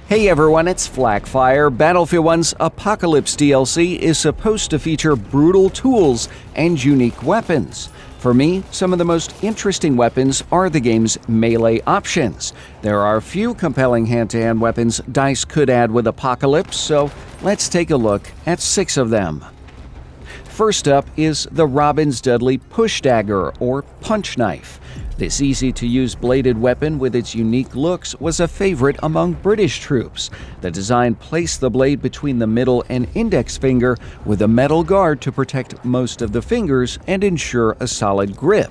Hey everyone, it's Flakfire. Battlefield 1's Apocalypse DLC is supposed to feature brutal tools and unique weapons. For me, some of the most interesting weapons are the game's melee options. There are a few compelling hand-to-hand weapons DICE could add with Apocalypse, so let's take a look at 6 of them. First up is the Robin's Dudley Push Dagger, or Punch Knife. This easy-to-use bladed weapon with its unique looks was a favorite among British troops. The design placed the blade between the middle and index finger with a metal guard to protect most of the fingers and ensure a solid grip.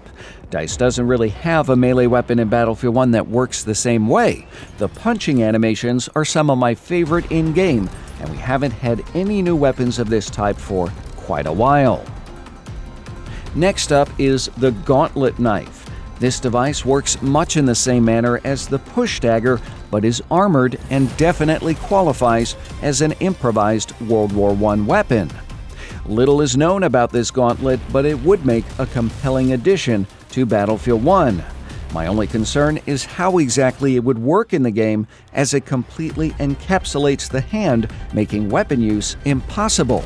DICE doesn't really have a melee weapon in Battlefield 1 that works the same way. The punching animations are some of my favorite in-game, and we haven't had any new weapons of this type for quite a while. Next up is the Gauntlet Knife. This device works much in the same manner as the Push Dagger, but is armored and definitely qualifies as an improvised World War I weapon. Little is known about this gauntlet, but it would make a compelling addition to Battlefield 1. My only concern is how exactly it would work in the game, as it completely encapsulates the hand, making weapon use impossible.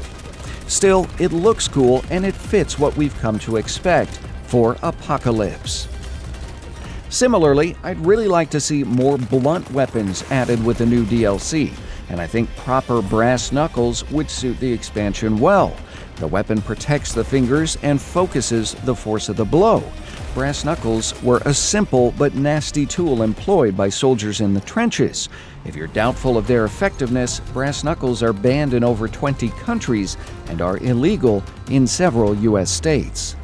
Still, it looks cool and it fits what we've come to expect for Apocalypse. Similarly, I'd really like to see more blunt weapons added with the new DLC, and I think proper brass knuckles would suit the expansion well. The weapon protects the fingers and focuses the force of the blow. Brass knuckles were a simple but nasty tool employed by soldiers in the trenches. If you're doubtful of their effectiveness, brass knuckles are banned in over 20 countries and are illegal in several US states.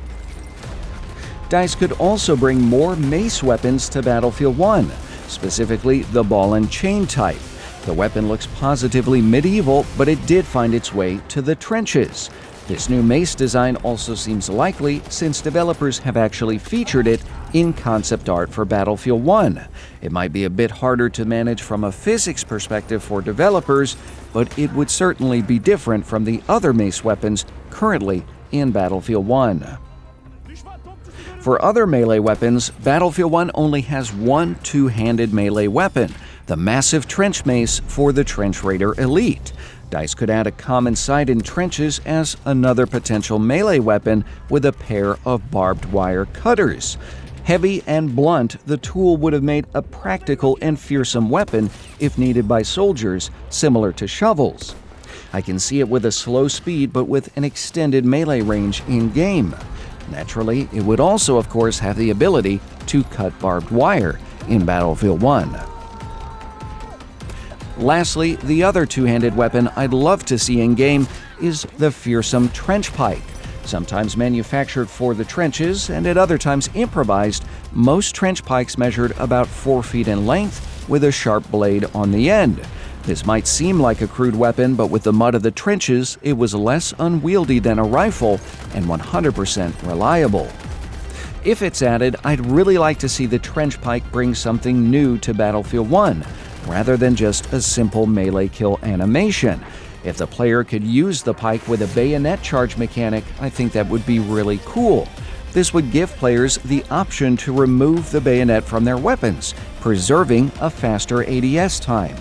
DICE could also bring more Mace weapons to Battlefield 1, specifically the ball and chain type. The weapon looks positively medieval, but it did find its way to the trenches. This new Mace design also seems likely since developers have actually featured it in concept art for Battlefield 1. It might be a bit harder to manage from a physics perspective for developers, but it would certainly be different from the other Mace weapons currently in Battlefield 1. For other melee weapons, Battlefield 1 only has one two-handed melee weapon, the massive trench mace for the Trench Raider Elite. DICE could add a common sight in trenches as another potential melee weapon with a pair of barbed wire cutters. Heavy and blunt, the tool would have made a practical and fearsome weapon if needed by soldiers, similar to shovels. I can see it with a slow speed but with an extended melee range in-game. Naturally, it would also, of course, have the ability to cut barbed wire in Battlefield 1. Lastly, the other two-handed weapon I'd love to see in-game is the fearsome trench pike. Sometimes manufactured for the trenches and at other times improvised, most trench pikes measured about 4 feet in length with a sharp blade on the end. This might seem like a crude weapon, but with the mud of the trenches, it was less unwieldy than a rifle and 100% reliable. If it's added, I'd really like to see the trench pike bring something new to Battlefield 1, rather than just a simple melee kill animation. If the player could use the pike with a bayonet charge mechanic, I think that would be really cool. This would give players the option to remove the bayonet from their weapons, preserving a faster ADS time.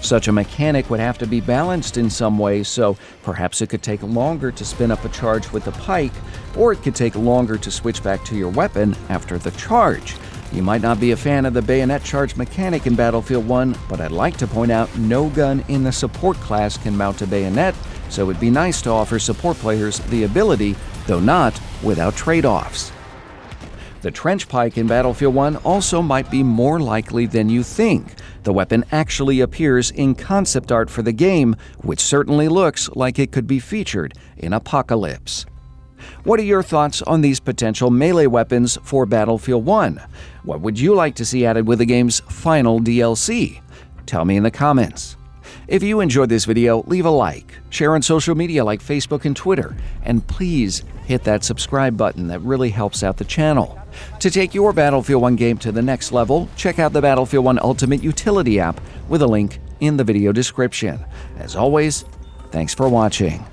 Such a mechanic would have to be balanced in some way, so perhaps it could take longer to spin up a charge with the pike, or it could take longer to switch back to your weapon after the charge. You might not be a fan of the bayonet charge mechanic in Battlefield 1, but I'd like to point out no gun in the support class can mount a bayonet, so it'd be nice to offer support players the ability, though not without trade-offs. The trench pike in Battlefield 1 also might be more likely than you think. The weapon actually appears in concept art for the game, which certainly looks like it could be featured in Apocalypse. What are your thoughts on these potential melee weapons for Battlefield 1? What would you like to see added with the game's final DLC? Tell me in the comments. If you enjoyed this video, leave a like, share on social media like Facebook and Twitter, and please hit that subscribe button. That really helps out the channel. To take your Battlefield 1 game to the next level, check out the Battlefield 1 Ultimate Utility app with a link in the video description. As always, thanks for watching.